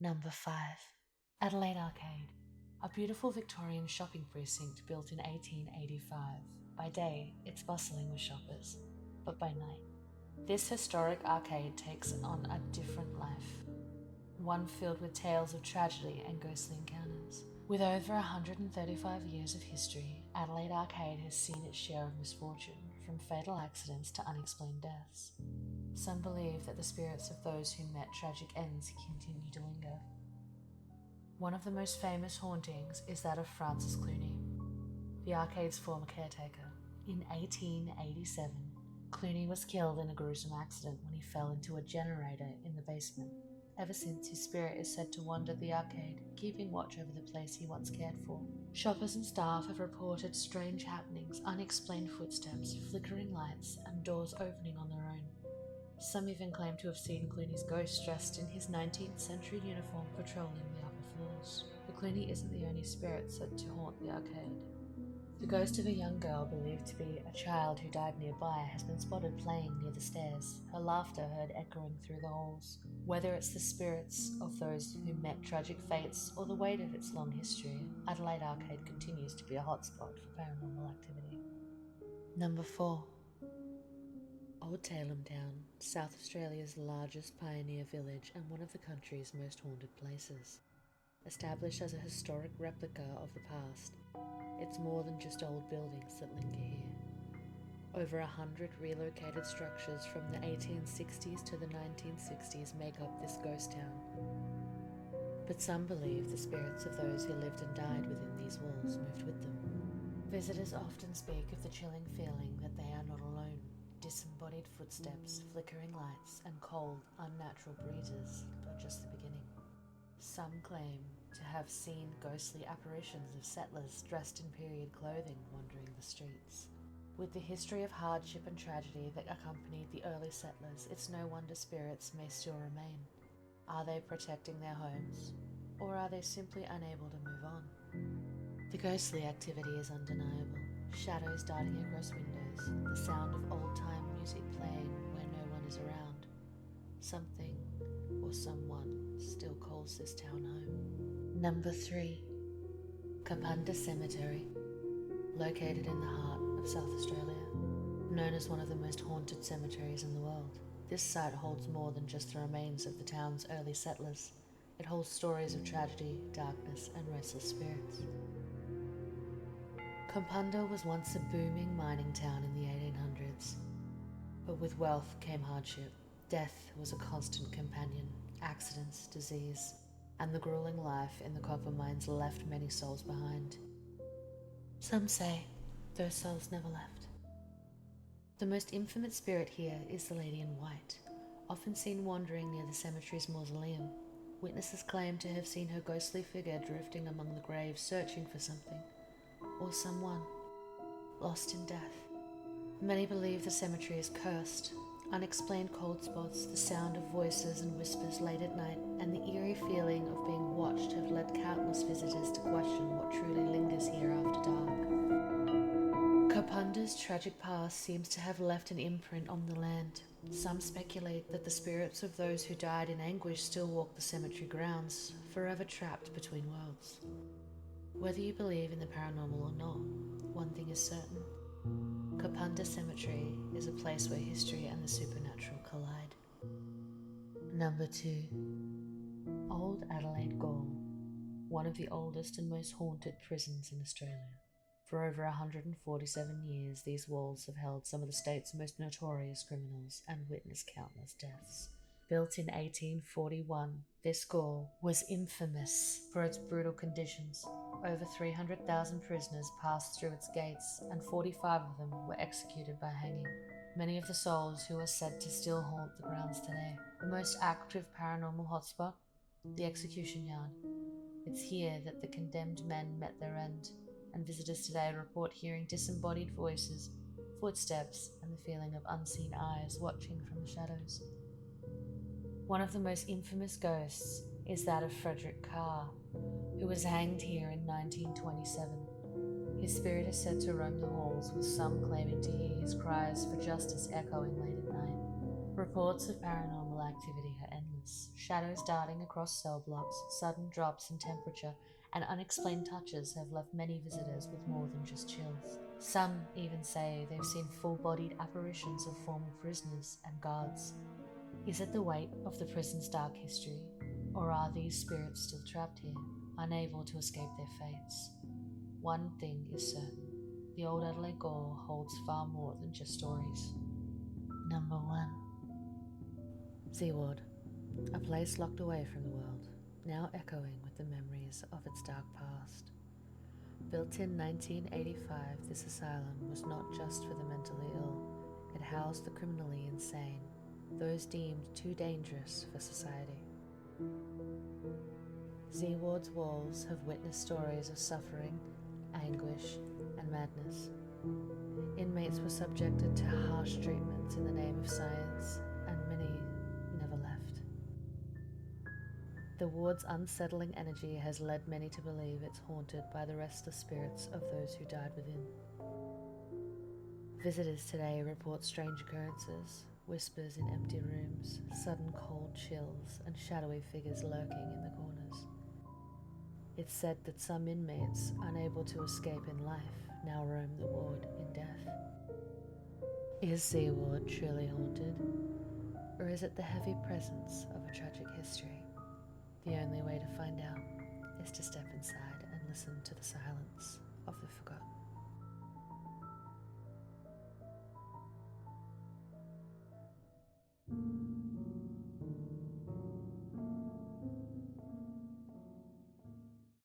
Number 5. Adelaide Arcade, a beautiful Victorian shopping precinct built in 1885. By day, it's bustling with shoppers, but by night, this historic arcade takes on a different life, one filled with tales of tragedy and ghostly encounters. With over 135 years of history, Adelaide Arcade has seen its share of misfortune, from fatal accidents to unexplained deaths. Some believe that the spirits of those who met tragic ends continue to linger. One of the most famous hauntings is that of Francis Clooney, the arcade's former caretaker. In 1887, Clooney was killed in a gruesome accident when he fell into a generator in the basement. Ever since, his spirit is said to wander the arcade, keeping watch over the place he once cared for. Shoppers and staff have reported strange happenings, unexplained footsteps, flickering lights, and doors opening on their own. Some even claim to have seen Clooney's ghost dressed in his 19th century uniform patrolling the upper floors. But Clooney isn't the only spirit said to haunt the arcade. The ghost of a young girl believed to be a child who died nearby has been spotted playing near the stairs, her laughter heard echoing through the halls. Whether it's the spirits of those who met tragic fates or the weight of its long history, Adelaide Arcade continues to be a hotspot for paranormal activity. Number 4. Old Tailem Town, South Australia's largest pioneer village and one of the country's most haunted places. Established as a historic replica of the past, it's more than just old buildings that linger here. Over 100 relocated structures from the 1860s to the 1960s make up this ghost town. But some believe the spirits of those who lived and died within these walls moved with them. Visitors often speak of the chilling feeling that they are not alone. Disembodied footsteps, flickering lights, and cold, unnatural breezes are just the beginning. Some claim to have seen ghostly apparitions of settlers dressed in period clothing wandering the streets. With the history of hardship and tragedy that accompanied the early settlers, it's no wonder spirits may still remain. Are they protecting their homes, or are they simply unable to move on? The ghostly activity is undeniable. Shadows darting across windows, the sound of old-time music playing where no one is around. Something or someone still calls this town home. Number 3. Kapunda Cemetery, located in the heart of South Australia. Known as one of the most haunted cemeteries in the world, this site holds more than just the remains of the town's early settlers. It holds stories of tragedy, darkness, and restless spirits. Kapunda was once a booming mining town in the 1800s, but with wealth came hardship. Death was a constant companion. Accidents, disease, and the grueling life in the copper mines left many souls behind. Some say those souls never left. The most infamous spirit here is the Lady in White, often seen wandering near the cemetery's mausoleum. Witnesses claim to have seen her ghostly figure drifting among the graves, searching for something or someone lost in death. Many believe the cemetery is cursed. Unexplained cold spots, the sound of voices and whispers late at night, and the eerie feeling of being watched have led countless visitors to question what truly lingers here after dark. Kapunda's tragic past seems to have left an imprint on the land. Some speculate that the spirits of those who died in anguish still walk the cemetery grounds, forever trapped between worlds. Whether you believe in the paranormal or not, one thing is certain. Kapunda Cemetery is a place where history and the supernatural collide. Number 2. Old Adelaide Gaol, one of the oldest and most haunted prisons in Australia. For over 147 years, these walls have held some of the state's most notorious criminals and witnessed countless deaths. Built in 1841, this gaol was infamous for its brutal conditions. Over 300,000 prisoners passed through its gates, and 45 of them were executed by hanging. Many of the souls who are said to still haunt the grounds today. The most active paranormal hotspot? The execution yard. It's here that the condemned men met their end, and visitors today report hearing disembodied voices, footsteps, and the feeling of unseen eyes watching from the shadows. One of the most infamous ghosts is that of Frederick Carr, who was hanged here in 1927. His spirit is said to roam the halls, with some claiming to hear his cries for justice echoing late at night. Reports of paranormal activity are endless. Shadows darting across cell blocks, sudden drops in temperature, and unexplained touches have left many visitors with more than just chills. Some even say they've seen full-bodied apparitions of former prisoners and guards. Is it the weight of the prison's dark history, or are these spirits still trapped here, unable to escape their fates? One thing is certain, the old Adelaide Gaol holds far more than just stories. Number 1. Z Ward, a place locked away from the world, now echoing with the memories of its dark past. Built in 1985, this asylum was not just for the mentally ill. It housed the criminally insane, those deemed too dangerous for society. Z Ward's walls have witnessed stories of suffering, anguish, and madness. Inmates were subjected to harsh treatments in the name of science, and many never left. The ward's unsettling energy has led many to believe it's haunted by the restless spirits of those who died within. Visitors today report strange occurrences, whispers in empty rooms, sudden cold chills, and shadowy figures lurking in the corners. It's said that some inmates, unable to escape in life, now roam the ward in death. Is Z Ward truly haunted? Or is it the heavy presence of a tragic history? The only way to find out is to step inside and listen to the silence.